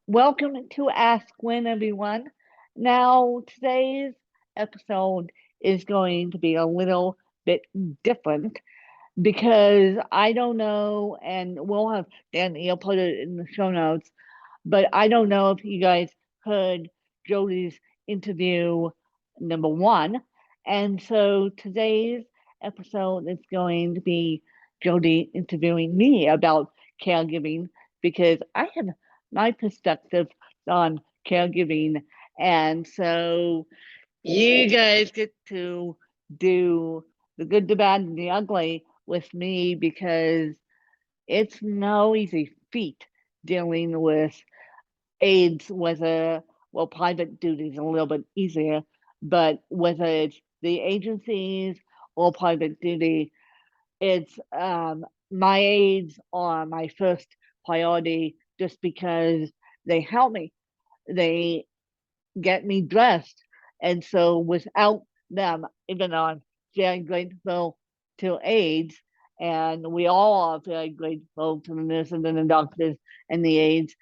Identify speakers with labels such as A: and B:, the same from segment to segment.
A: Welcome to Ask When, everyone. Now, today's episode is going to be a little bit different because I don't know, and we'll have Danny, I'll put it in the show notes, but I don't know if you guys heard Jody's interview number one. And so today's episode is going to be Jody interviewing me about caregiving because I have my perspective on caregiving. And so you guys get to do the good, the bad, and the ugly with me because it's no easy feat dealing with aides, whether, well, private duty is a little bit easier, but whether it's the agencies or private duty, it's my aides are my first priority just because they help me. They get me dressed. And so without them, even though I'm very grateful to aides, and we all are very grateful to the nurses and the doctors and the aides,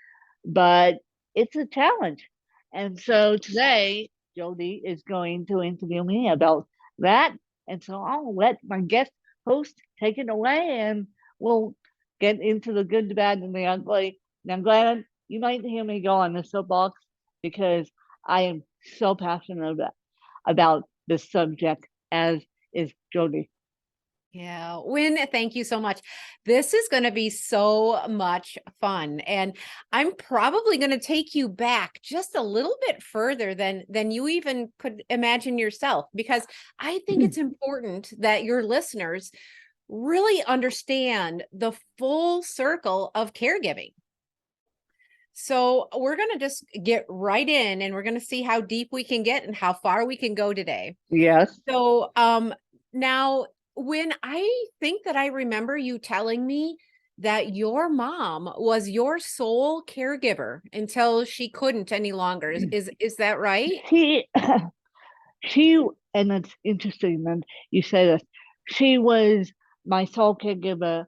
A: but it's a challenge. And so today, Jody is going to interview me about that. And so I'll let my guest host take it away and we'll get into the good, the bad, and the ugly. And I'm glad you might hear me go on the soapbox because I am so passionate about this subject, as is Jody.
B: Yeah, Win, thank you so much. This is going to be so much fun, and I'm probably going to take you back just a little bit further than you even could imagine yourself, because I think it's important that your listeners really understand the full circle of caregiving. So we're going to just get right in, and we're going to see how deep we can get and how far we can go today.
A: Yes.
B: So, now when I think that I remember you telling me that your mom was your sole caregiver until she couldn't any longer. Is that right?
A: She she and it's interesting that you say this. She was my sole caregiver.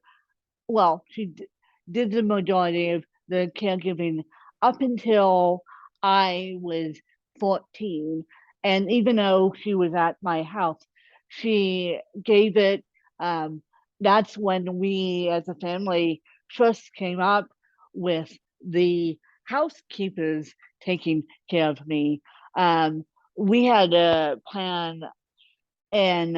A: Well, did the majority of the caregiving up until I was 14. And even though she was at my house, she gave it. Um, that's when we as a family first came up with the housekeepers taking care of me. Um, we had a plan in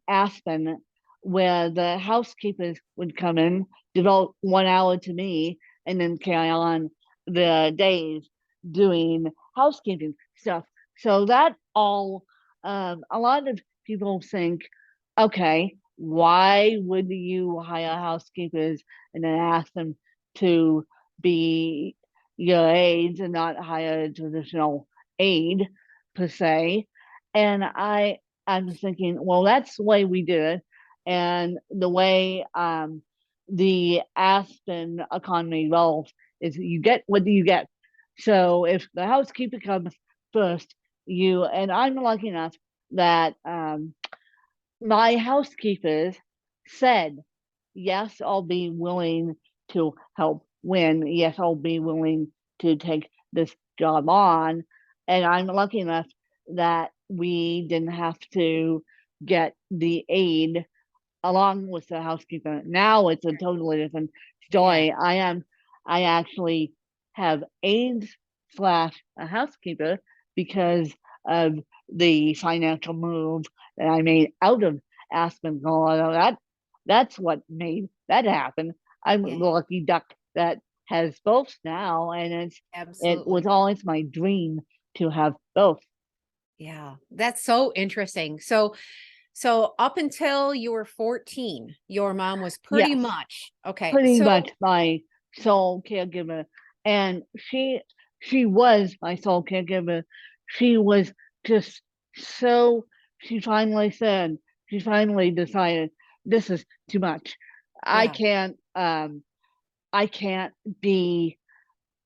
A: Aspen where the housekeepers would come in, devote 1 hour to me, and then carry on the days doing housekeeping stuff. So that all, a lot of people think, okay, why would you hire housekeepers and then ask them to be your aides and not hire a traditional aide per se? And I'm thinking, well, that's the way we did it, and the way the Aspen economy rolls is you get what do you get. So if the housekeeper comes first, you and I'm lucky enough that my housekeepers said, yes, I'll be willing to help win. Yes, I'll be willing to take this job on. And I'm lucky enough that we didn't have to get the aid along with the housekeeper. Now it's a totally different
B: Yeah.
A: story. I actually have aides slash a housekeeper because of the financial move that I made out of Aspen, Colorado. That's what made that happen. I'm the
B: Yeah,
A: lucky duck that has both now, and it was
B: absolutely.
A: always my dream to have both.
B: Yeah. That's so interesting. So up until you were 14, your mom was pretty
A: Yes,
B: much okay.
A: pretty much
B: So
A: my sole caregiver, and she was my sole caregiver. She was just so. She finally said. She finally decided this is too much. I
B: yeah,
A: can't. I can't be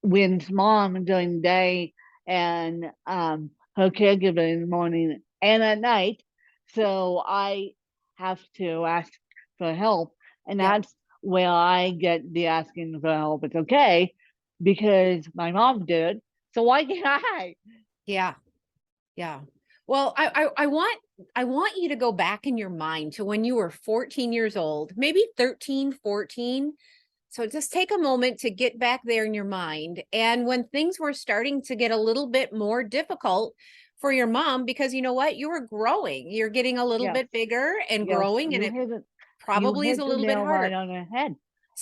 A: Wynn's mom during the day and her caregiver in the morning and at night. So I have to ask for help. And
B: yep,
A: that's where I get the asking for help. It's okay. because my mom did. So why can't I?
B: Yeah. Yeah. Well, I want you to go back in your mind to when you were 14 years old, maybe 13, 14. So just take a moment to get back there in your mind. And when things were starting to get a little bit more difficult for your mom, because you know what? You were growing. You're getting a little
A: Yes,
B: bit bigger and
A: yes,
B: growing, and it
A: you
B: probably is a
A: hit the
B: little bit
A: nail right
B: harder.
A: on the head.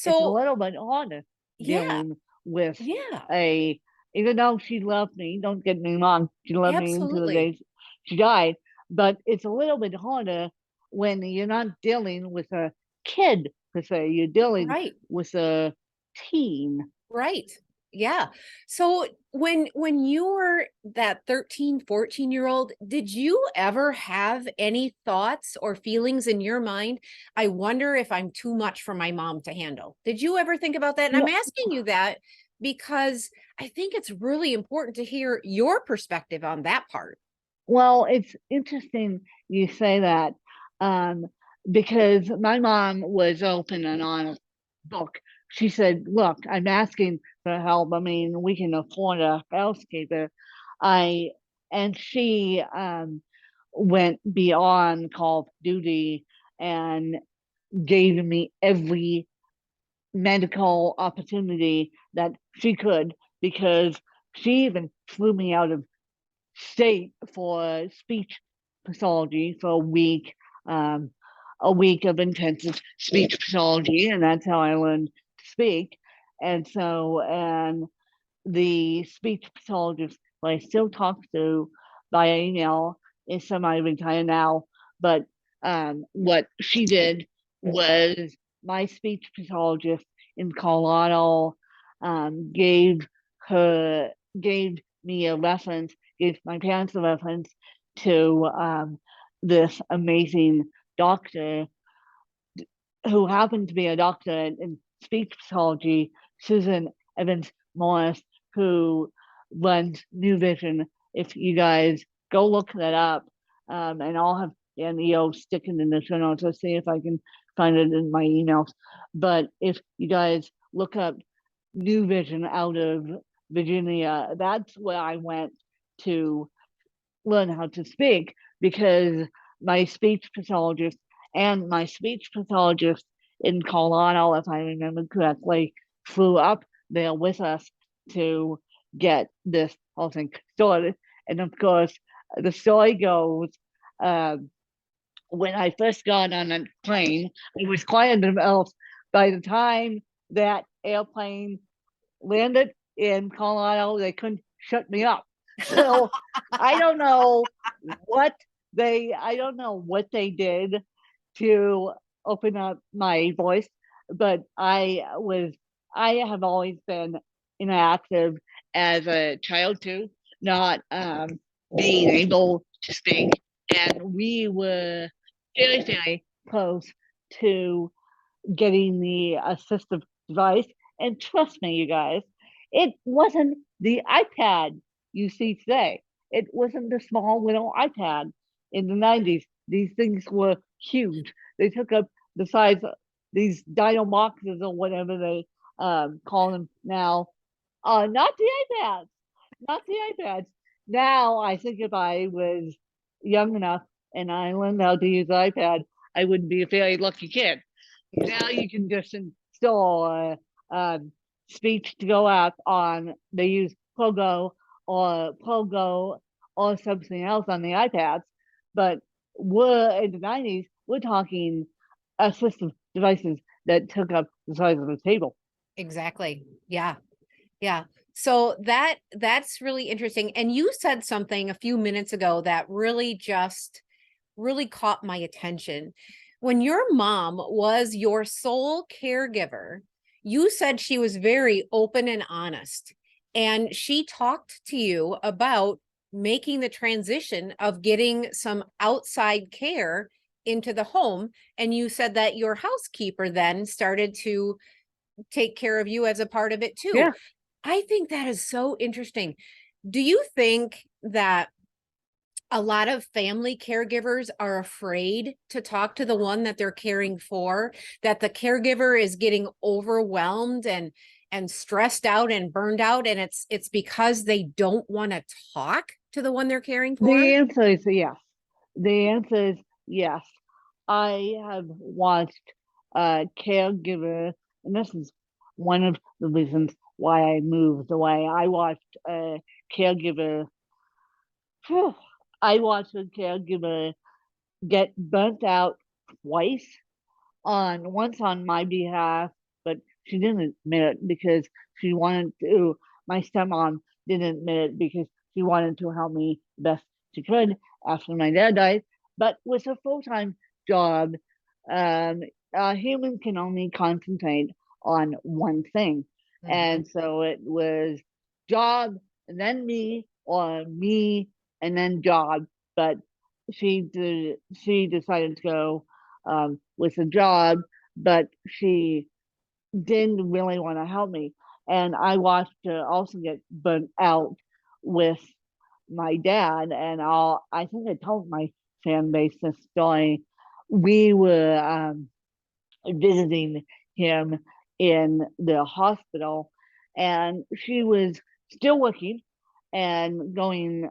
A: It's a
B: So,
A: little bit harder
B: yeah,
A: dealing with
B: yeah,
A: a, even though she loved me, don't get me wrong, she loved me into the
B: absolutely.
A: days she died, but it's a little bit harder when you're not dealing with a kid per se, you're dealing
B: Right.
A: with a teen.
B: Right. Yeah. So when you were that 13, 14-year-old, did you ever have any thoughts or feelings in your mind? I wonder if I'm too much for my mom to handle. Did you ever think about that? And I'm
A: No,
B: asking you that because I think it's really important to hear your perspective on that part.
A: well, it's interesting you say that, um, because my mom was open and honest book. She said, "Look, I'm asking for help. I mean, we can afford a housekeeper." I and she went beyond Call of Duty and gave me every medical opportunity that she could because she even flew me out of state for speech pathology for um, a week of intensive speech pathology, and that's how I learned to speak. And the speech pathologist who I still talk to via email is semi-retired now, but what she did was my speech pathologist in Colorado gave her gave me a reference, gave my parents a reference to this amazing doctor who happened to be a doctor in speech pathology, Susan Evans Morris, who runs New Vision. If you guys go look that up, and I'll have Dan EO sticking in the show notes. Let's see if I can find it in my emails. But if you guys look up New Vision out of Virginia, that's where I went to learn how to speak because my speech pathologist my speech pathologist in Colorado, if I remember correctly, flew up there with us to get this whole thing started. And of course, the story goes uh, when I first got on a plane, it was quiet enough by the time that airplane landed in Colorado, they couldn't shut me up. So I don't know what I don't know what they did to open up my voice, but I have always been inactive as a child too, not being able to speak. And we were very close to getting the assistive device. And trust me, you guys, it wasn't the iPad you see today. It wasn't the small little iPad in the 90s. These things were huge. They took up the size of these dino boxes or whatever they call them now. Not the iPads, not the iPads. Now I think if I was young enough and I learned how to use iPad, I would be a very lucky kid. Now you can just install speech to go app on, they use Pogo or something else on the iPads. But we're in the 90s, we're talking assistive devices that took up the size of the table.
B: Exactly. Yeah. Yeah. So that's really interesting. And you said something a few minutes ago that really caught my attention. When your mom was your sole caregiver, you said she was very open and honest. And she talked to you about making the transition of getting some outside care into the home. And you said that your housekeeper then started to take care of you as a part of it too.
A: Yeah.
B: I think that is so interesting. Do you think that a lot of family caregivers are afraid to talk to the one that they're caring for, that the caregiver is getting overwhelmed and stressed out and burned out, and it's because they don't want to talk to the one they're caring for?
A: The answer is yes. The answer is yes. I have watched a caregiver, and this is one of the reasons why I moved away. I watched a caregiver, phew, I watched a caregiver get burnt out twice, on once on my behalf, but she didn't admit it because she wanted to. My stepmom didn't admit it because she wanted to help me the best she could after my dad died. But with a full time job, um, a human can only concentrate on one thing,
B: Mhm.
A: and so it was job and then me, or me and then job. But she decided to go with a job, but she didn't really want to help me. And I watched her also get burnt out with my dad. And I think I told my fan base this story. We were visiting him in the hospital, and she was still working and going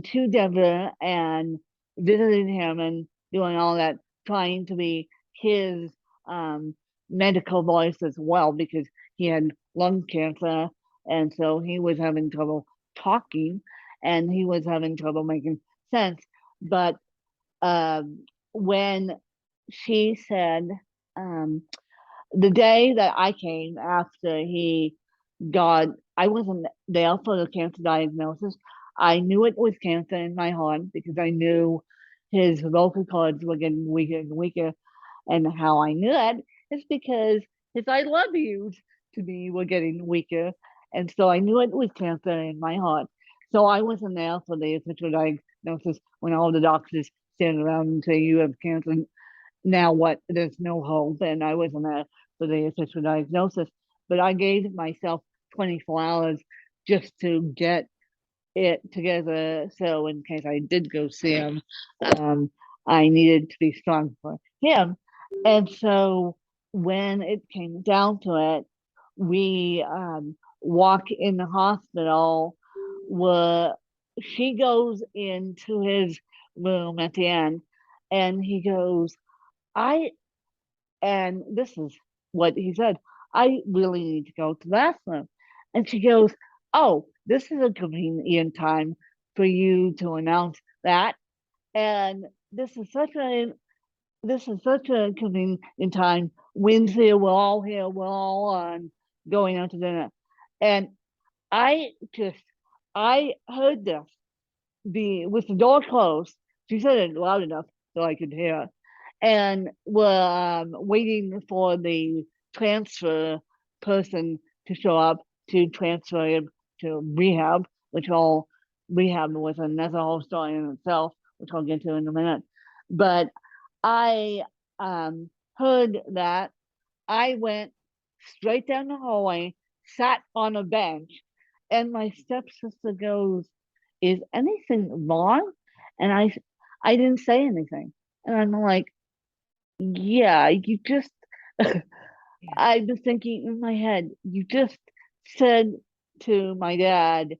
A: to Denver and visiting him and doing all that, trying to be his um, medical voice as well because he had lung cancer, and so he was having trouble talking and he was having trouble making sense. But um, when she said, um, the day that I came after he got, I wasn't there for the cancer diagnosis. I knew it was cancer in my heart because I knew his vocal cords were getting weaker and weaker. And how I knew that is because his I love yous to me were getting weaker. And so I knew it was cancer in my heart. So I wasn't there for the official diagnosis when all the doctors stand around and say, you have cancer. Now what? There's no hope. And I wasn't there for the official diagnosis. But I gave myself 24 hours just to get it together. So in case I did go see him, um, I needed to be strong for him. And so when it came down to it, we walk in the hospital where she goes into his room at the end and he goes, I, and this is what he said, I really need to go to the bathroom. And she goes, oh, this is a convenient time for you to announce that. And this is such a convenient time. Wind's here, we're all here, we're all on going out to dinner. And I just I heard this with the door closed. She said it loud enough so I could hear. And we're waiting for the transfer person to show up to transfer him to rehab, which all rehab was another whole story in itself, which I'll get to in a minute. But I heard that. I went straight down the hallway, sat on a bench, and my stepsister goes, is anything wrong? And I didn't say anything. And I'm like, yeah, you just,
B: Yeah.
A: I was thinking in my head, you just said to my dad,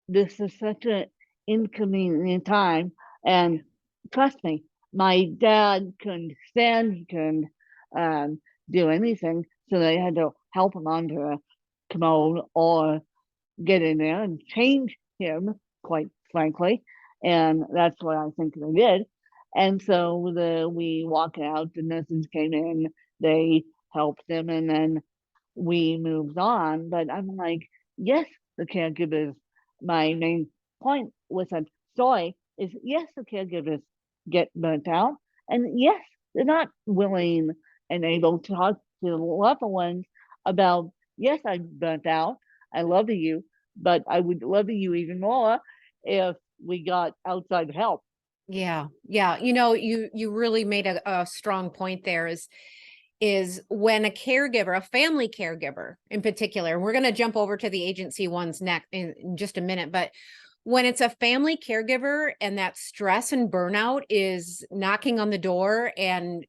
A: this is such an inconvenient time. And trust me, my dad couldn't stand, he couldn't do anything. So they had to help him onto a commode or get in there and change him, quite frankly. And that's what I think they did. And so we walked out, the nurses came in, they helped him, and then we moved on. But I'm like, yes, the caregivers, my main point with that story is yes, the caregivers get burnt out. And yes, they're not willing and able to talk to the loved ones about, yes, I'm burnt out. I love you, but I would love you even more if we got outside help.
B: Yeah. Yeah. You really made a strong point there is when a caregiver, a family caregiver in particular, and we're going to jump over to the agency ones next in just a minute, but when it's a family caregiver and that stress and burnout is knocking on the door and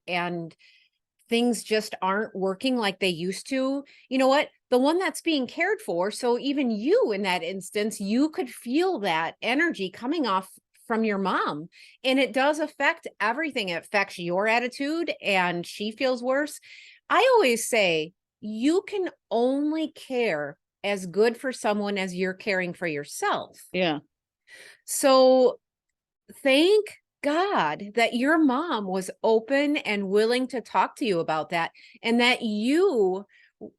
B: things just aren't working like they used to, you know what? the one that's being cared for. So even you in that instance, you could feel that energy coming off from your mom. And it does affect everything. It affects your attitude and she feels worse. I always say you can only care as good for someone as you're caring for yourself.
A: Yeah.
B: So thank God that your mom was open and willing to talk to you about that, and that you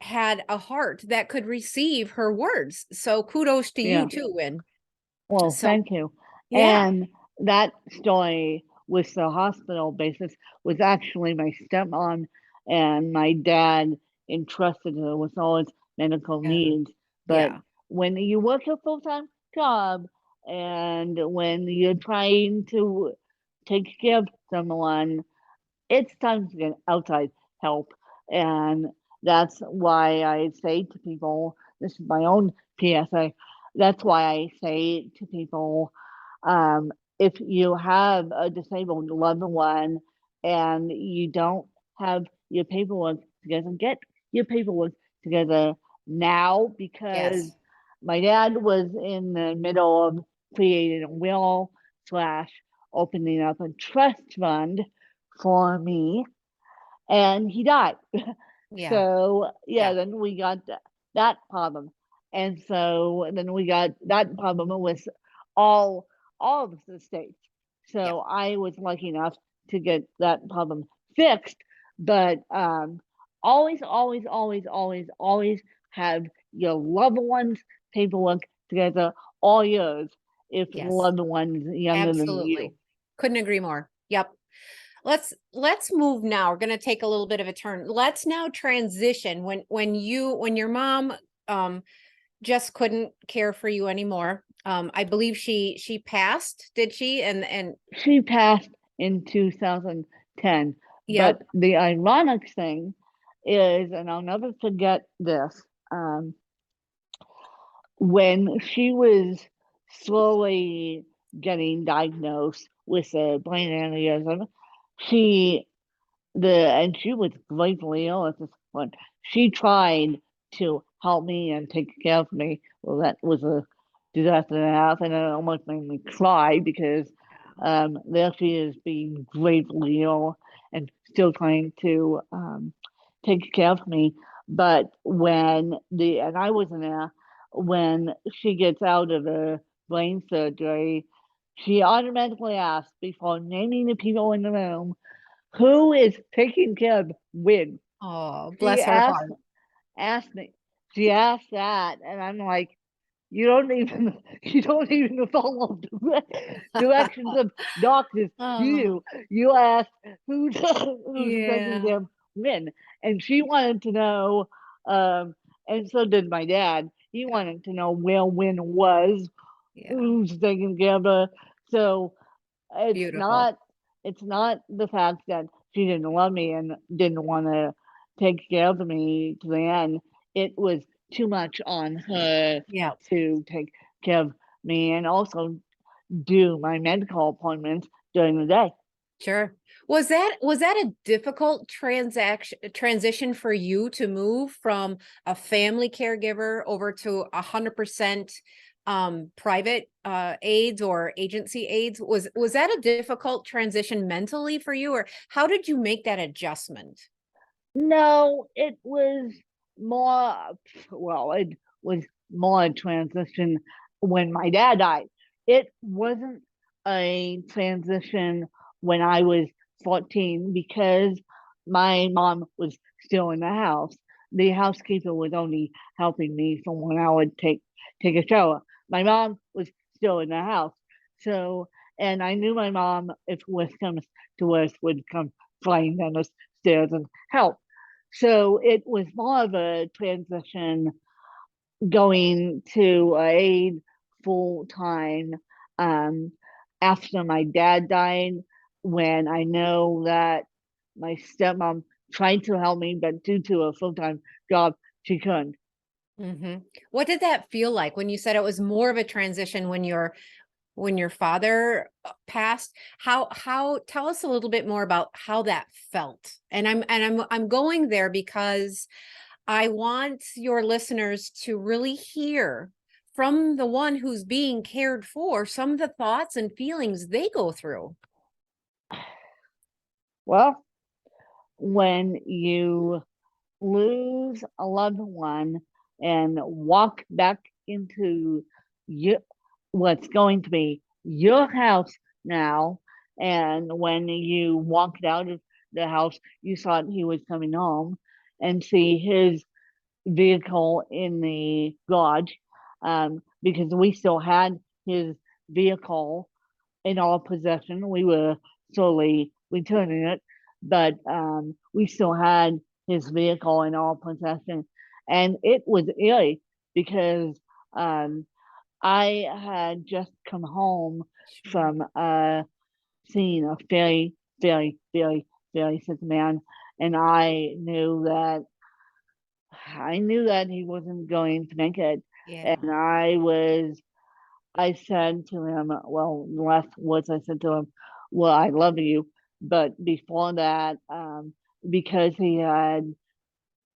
B: had a heart that could receive her words. So kudos to you
A: Yeah.
B: too, Win.
A: Well,
B: So
A: thank you.
B: yeah,
A: And that story with the hospital basis was actually my stepmom and my dad entrusted her with all his medical
B: yeah,
A: needs. But
B: yeah,
A: when you work a full-time job and when you're trying to take care of someone, it's time to get outside help. And that's why I say to people, this is my own PSA, that's why I say to people, if you have a disabled loved one and you don't have your paperwork together, get your paperwork together now, because
B: yes,
A: my dad was in the middle of creating a will slash opening up a trust fund for me, and he died.
B: yeah,
A: So yeah,
B: yeah,
A: then we got that problem, and so then we got that problem with all all of the states.
B: yeah,
A: So I was lucky enough to get that problem fixed, but always, always, always, always, always have your loved ones' paperwork together, all yours, if the
B: yes,
A: loved one's younger than you.
B: absolutely. Couldn't agree more. Yep. Let's move now. We're going to take a little bit of a turn. Let's now transition when your mom just couldn't care for you anymore. I believe she passed, did she? And
A: She passed in 2010.
B: yep.
A: But the ironic thing is, and I'll never forget this, um, when she was slowly getting diagnosed with a brain aneurysm, she and she was gratefully ill at this point. She tried to help me and take care of me. Well, that was a disaster and a half, and it almost made me cry because there she is being gratefully ill and still trying to take care of me. But and I wasn't there, when she gets out of the brain surgery, she automatically asks, before naming the people in the room, who is taking care of Win?
B: Oh,
A: She
B: bless her heart.
A: asked me. She asked that, and I'm like, you don't even you don't even follow the directions of doctors, do
B: Oh,
A: you? You asked who's taking
B: yeah,
A: care of Win, and she wanted to know, um, and so did my dad. He
B: yeah,
A: wanted to know where Win was,
B: yeah.
A: who's taking care of her. So it's
B: Beautiful.
A: not it's not the fact that she didn't love me and didn't want to take care of me to the end. It was too much on her
B: Yeah,
A: to take care of me and also do my medical appointments during the day.
B: sure. Was that a difficult transition for you to move from a family caregiver over to 100% private aides or agency aides? Was that a difficult transition mentally for you, or how did you make that adjustment?
A: No, it was more, well, it was more a transition when my dad died. It wasn't a transition when I was 14 because my mom was still in the house. The housekeeper was only helping me from when I would take a shower. My mom was still in the house. So, and I knew my mom, if worse comes to worse, would come flying down the stairs and help. So it was more of a transition going to aid full time, um, after my dad died, when I know that my stepmom tried to help me, but due to a full time job, she couldn't.
B: What did that feel like when you said it was more of a transition when your father passed? How tell us a little bit more about how that felt. And I'm going there because I want your listeners to really hear from the one who's being cared for some of the thoughts and feelings they go through.
A: Well, when you lose a loved one and walk back into your, what's going to be your house now, and when you walked out of the house, you thought he was coming home, and see his vehicle in the garage, because we still had his vehicle in our possession. We were slowly returning it, but we still had his vehicle in our possession. And it was eerie because um, I had just come home
B: Sure.
A: from seeing a very, very, very, very sick man. And I knew that he wasn't going to make it.
B: Yeah.
A: And I said to him, well, the last words I said to him, well, I love you. But before that, because he had,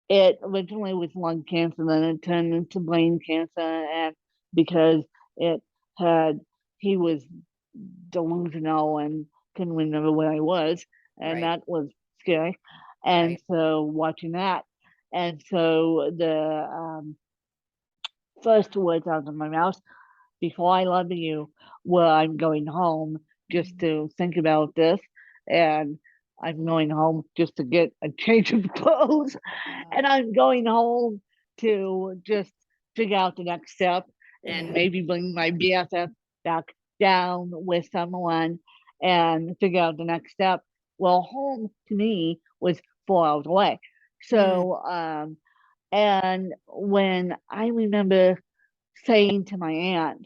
A: it originally was lung cancer, then it turned into brain cancer. And because it had, he was delusional and couldn't remember where I was. And
B: Right.
A: that was scary. And
B: Right.
A: so watching that. And so the first words out of my mouth before I love you, where I'm going home just
B: Mhm.
A: to think about this. And I'm going home just to get a change of clothes.
B: Yeah.
A: And I'm going home to just figure out the next step and
B: Yeah.
A: maybe bring my BFF back down with someone and figure out the next step. Well, home to me was 4 hours away.
B: Mm.
A: So, and when I remember saying to my aunt,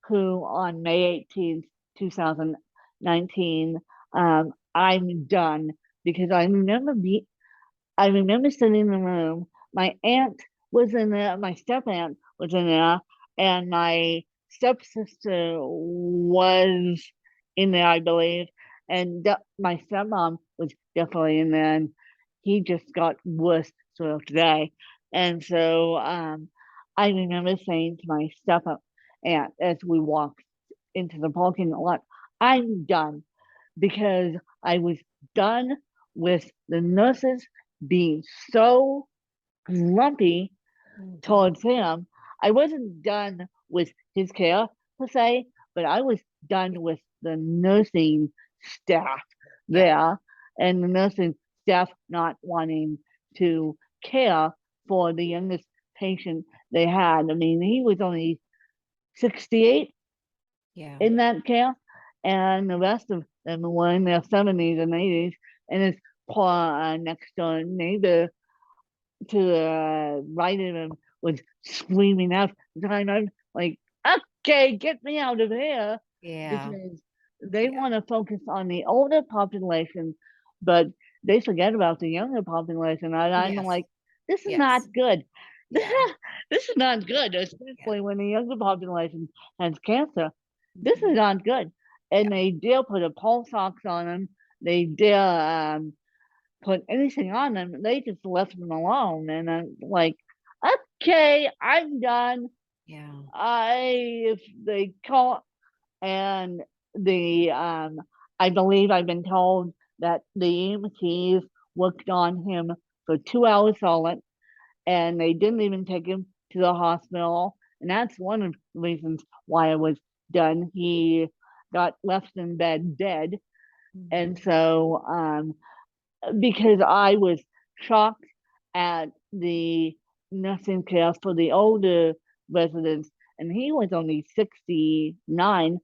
A: who on May 18th, 2019, I'm done because I remember sitting in the room. My aunt was in there, my step aunt was in there, and my stepsister was in there, I believe, and my stepmom was definitely in there, and he just got worse throughout the day. And so I remember saying to my step aunt as we walked into the parking lot, I'm done because I was done with the nurses being so grumpy
B: Mhm.
A: towards him. I wasn't done with his care per se, but I was done with the nursing staff
B: Yeah.
A: there and the nursing staff not wanting to care for the youngest patient they had. I mean, he was only 68
B: Yeah.
A: in that camp, and the rest of them were in their 70s and 80s. And his poor next door neighbor to the right of him was screaming out the time. I'm like, okay, get me out of here
B: Yeah.
A: because they
B: Yeah.
A: want to focus on the older population, but they forget about the younger population. And I'm
B: Yes.
A: like, this is not
B: Yes.
A: good.
B: Yeah.
A: This is not good,
B: Yeah.
A: especially when the younger population has cancer. This is
B: Mhm.
A: not good. And
B: Yeah.
A: they dare put a pulse ox on them. They dare put anything on them. They just left them alone. And I'm like, okay, I'm done.
B: Yeah.
A: If they call and the I believe I've been told that the EMTs worked on him for 2 hours solid, and they didn't even take him to the hospital. And that's one of the reasons why I was done. He got left in bed dead, and
B: Mhm.
A: so because I was shocked at the nursing care for the older residents, and he was only 69,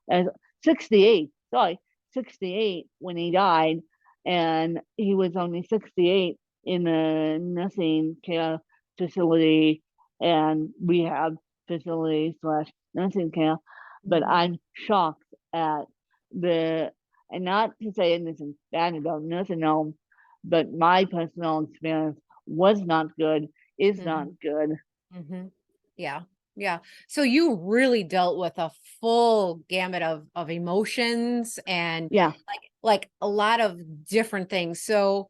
A: as 68, sorry, 68 when he died, and he was only 68 in the nursing care facility and rehab facility slash nursing care. But
B: Mhm.
A: I'm shocked at the, and not to say anything bad about nursing homes, but my personal experience was not good, is not
B: Mhm.
A: good.
B: Mhm. Yeah. Yeah. So you really dealt with a full gamut of emotions and
A: Yeah.
B: like a lot of different things. So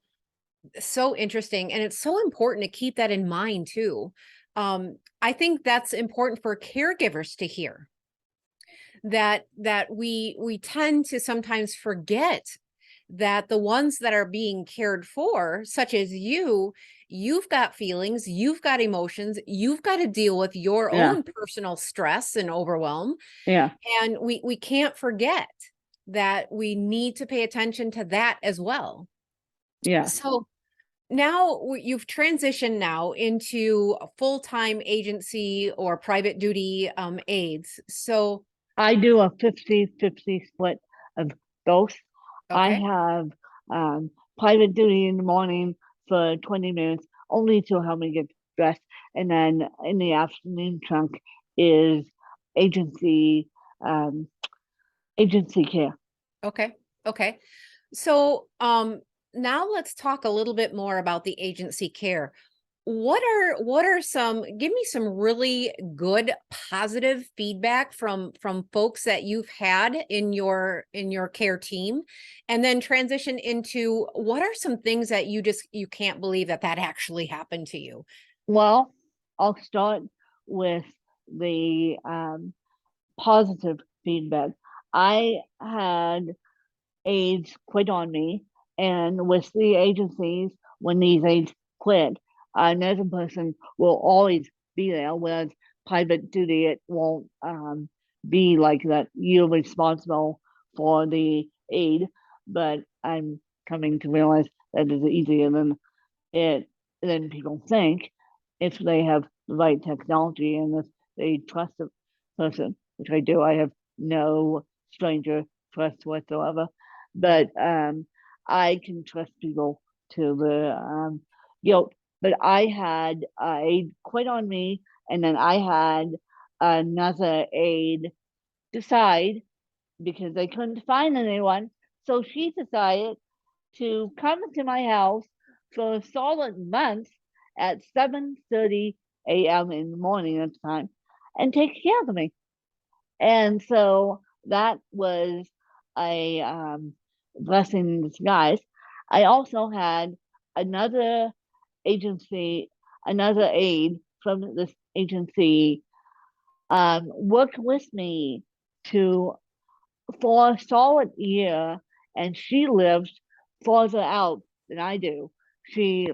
B: So interesting. And it's so important to keep that in mind too. I think that's important for caregivers to hear, that we tend to sometimes forget that the ones that are being cared for, such as you've got feelings, you've got emotions, you've got to deal with your
A: Yeah,
B: own personal stress and overwhelm.
A: yeah,
B: And we can't forget that we need to pay attention to that as well.
A: yeah.
B: So now you've transitioned now into a full-time agency or private duty aides. So,
A: I do a 50-50 split of both. I
B: okay.
A: have um, private duty in the morning for 20 minutes, only to help me get dressed. And then in the afternoon chunk is agency um, agency care.
B: Okay. Okay. So, now let's talk a little bit more about the agency care. What are some, give me some really good positive feedback from folks that you've had in your care team, and then transition into what are some things that you can't believe that that actually happened to you.
A: Well, I'll start with the positive feedback. I had aides quit on me, and with the agencies, when these aides quit, another person will always be there. Whereas private duty, it won't be like that. You're responsible for the aid, but I'm coming to realize that it's easier it than people think if they have the right technology and if they trust the person, which I do. I have no stranger trust whatsoever, but I can trust people to the guilt. But I had a quit on me, and then I had another aide decide because they couldn't find anyone, so she decided to come to my house for a solid month at 7:30 a.m. in the morning at the time and take care of me. And so that was a blessing in disguise. I also had another agency, another aide from this agency work with me to for a solid year, and she lives farther out than I do. She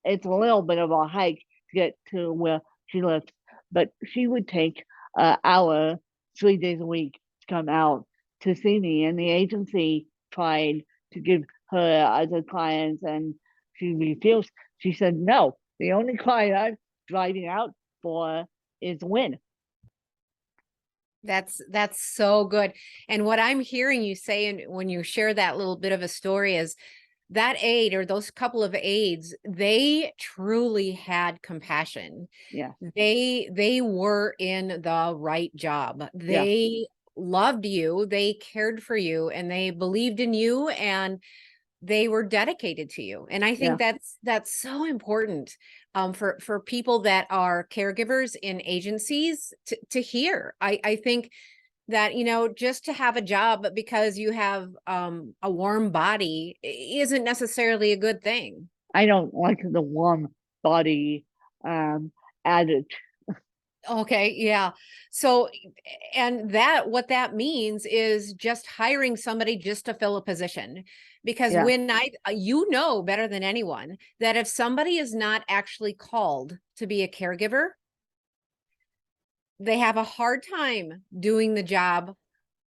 A: It's a little bit of a hike to get to where she lives, but she would take an hour 3 days a week to come out to see me. And the agency tried to give her other clients, and she refused. She said, "No, the only client I'm driving out for is Win."
B: That's so good. And what I'm hearing you say, and when you share that little bit of a story, is that aide or those couple of aides, they truly had compassion.
A: Yeah,
B: They were in the right job.
A: yeah,
B: They loved you, they cared for you, and they believed in you, and they were dedicated to you. And I
A: yeah.
B: think that's so important, for people that are caregivers in agencies to hear. I think that, just to have a job because you have a warm body isn't necessarily a good thing.
A: I don't like the warm body um, added.
B: Okay, yeah. So, and that what that means is just hiring somebody just to fill a position. Because
A: Yeah.
B: when you know better than anyone that if somebody is not actually called to be a caregiver, they have a hard time doing the job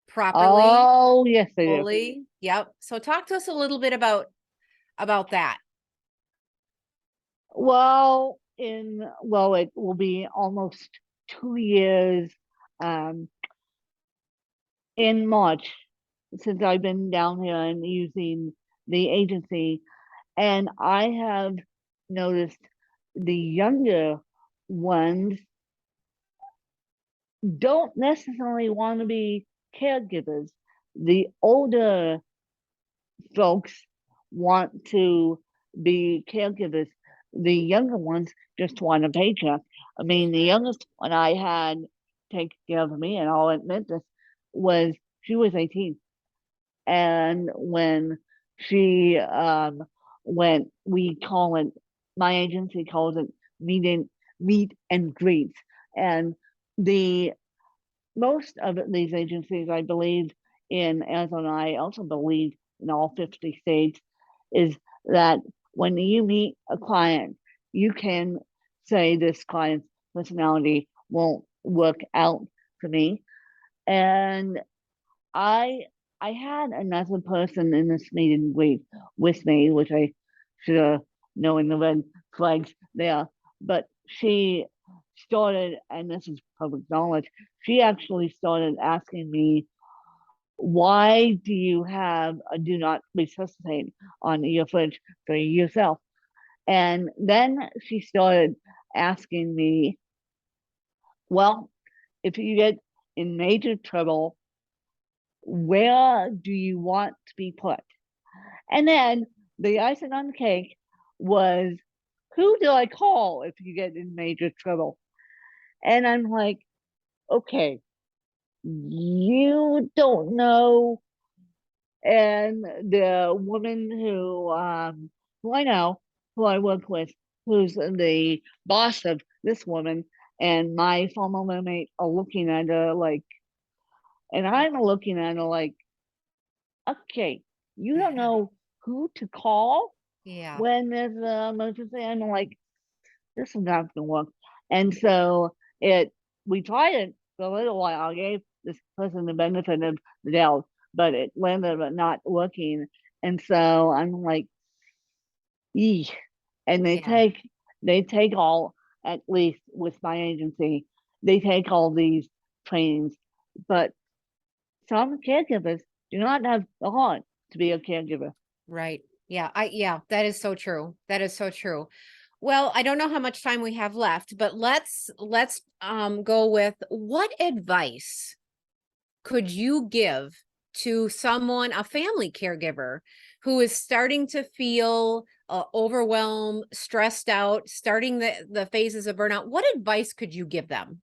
B: properly,
A: Oh, yes, they do.
B: fully. Yep. So talk to us a little bit about that.
A: It will be almost 2 years um, in March since I've been down here and using the agency, and I have noticed the younger ones don't necessarily want to be caregivers. The older folks want to be caregivers. The younger ones just want a paycheck. I mean, the youngest one I had take care of me, and I'll admit this, was she was 18. And when she when we call it, my agency calls it meet and greets. And the most of these agencies, I believe in Arizona, I also believe in all 50 states, is that when you meet a client, you can say this client's personality won't work out for me. And I I had another person in this meet and greet with me, which I should have known the red flags there. But she started, and this is public knowledge, she actually started asking me, why do you have a do not resuscitate on your fridge for yourself? And then she started asking me, well, if you get in major trouble, where do you want to be put? And then the icing on the cake was, who do I call if you get in major trouble? And I'm like, okay, you don't know. And the woman who I know, who I work with, who's the boss of this woman, and my former roommate are looking at her like, and I'm looking at her like, okay, you don't know who to call
B: Yeah.
A: when there's an emergency. I'm like, this is not gonna work. And so it we tried it for a little while. I gave this person the benefit of the doubt, but it landed up not working. And so I'm like, eesh. And
B: Yeah.
A: they take all, at least with my agency, they take all these trainings, but some caregivers do not have the heart to be a caregiver.
B: Right. Yeah, that is so true. That is so true. Well, I don't know how much time we have left, but let's go with, what advice could you give to someone, a family caregiver, who is starting to feel overwhelmed, stressed out, starting the phases of burnout? What advice could you give them?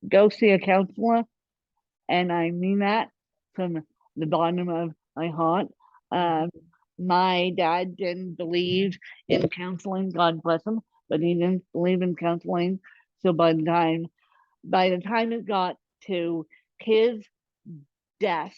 A: Go see a counselor, and I mean that from the bottom of my heart.
B: Mhm.
A: Um, my dad didn't believe in counseling, God bless him, but he didn't believe in counseling. So by the time it got to his death,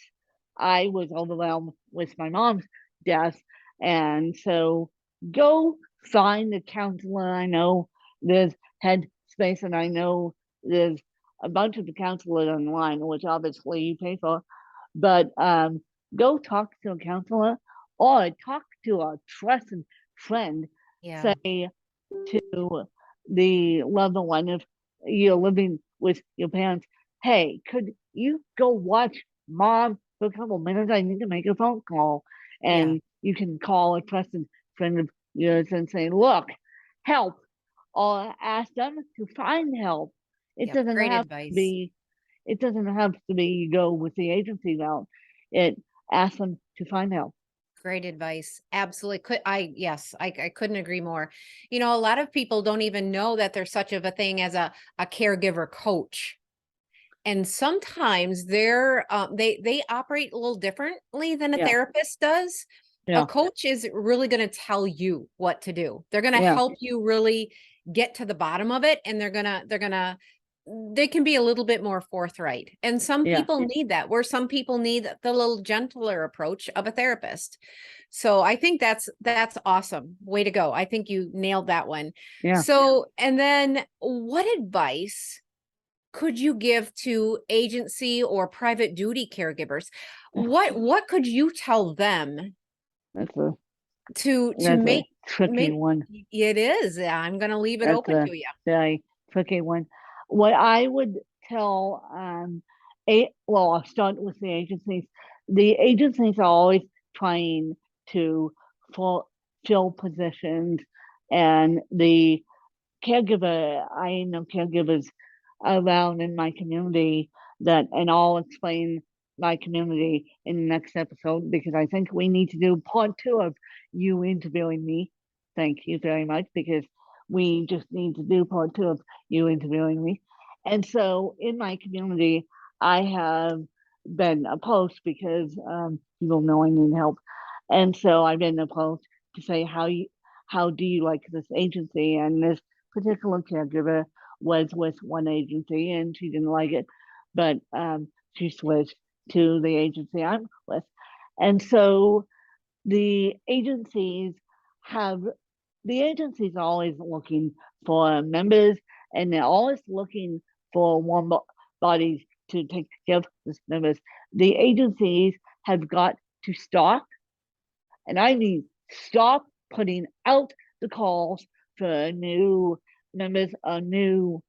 A: I was overwhelmed with my mom's death. And so go find a counselor. I know there's Headspace, and I know there's a bunch of the counselors online, which obviously you pay for, but go talk to a counselor or talk to a trusted friend.
B: Yeah.
A: Say to the loved one, if you're living with your parents, hey, could you go watch mom for a couple minutes? I need to make a phone call.
B: Yeah.
A: And you can call a trusted friend of yours and say, look, help, or ask them to find help. It
B: Yep.
A: doesn't
B: Great
A: have to
B: advice.
A: be, it doesn't have to be you go with the agency route. It asks them to find help.
B: Great advice. Absolutely. Yes, I couldn't agree more. You know, a lot of people don't even know that there's such of a thing as a caregiver coach. And sometimes they operate a little differently than a
A: Yeah,
B: therapist does. A
A: yeah,
B: coach is really going to tell you what to do. They're going to
A: yeah,
B: help you really get to the bottom of it, and they can be a little bit more forthright. And some
A: yeah,
B: people need that, where some people need the little gentler approach of a therapist. So I think that's awesome. Way to go. I think you nailed that one.
A: yeah.
B: So, and then what advice could you give to agency or private duty caregivers? What could you tell them
A: That's a
B: to
A: that's a
B: make
A: tricky
B: make
A: one.
B: it is. Yeah, I'm going to leave it
A: That's
B: open
A: a
B: to you.
A: very tricky one. What I would tell well, I'll start with the agencies. The agencies are always trying to fill positions, and the caregiver, I know caregivers around in my community that, and I'll explain my community in the next episode because I think we need to do part two of you interviewing me. Thank you very much, because we just need to do part two of you interviewing me. And so in my community, I have been approached because people know I need help. And so I've been approached to say how do you like this agency, and this particular caregiver was with one agency and she didn't like it, but she switched to the agency I'm with. And so the agencies have the agencies are always looking for members, and they're always looking for warm bodies to take care of these members. The agencies have got to stop, and I mean stop, putting out the calls for new members or new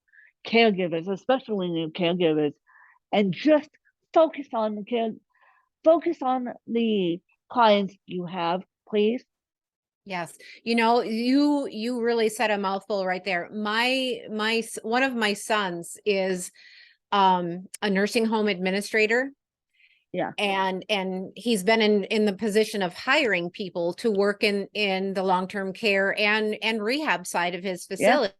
A: caregivers, especially new caregivers, and just focus on the focus on the clients you have, please.
B: Yes. You really said a mouthful right there. One of my sons is a nursing home administrator.
A: Yeah.
B: And he's been in the position of hiring people to work in the long-term care and rehab side of his
A: Yeah.
B: facility.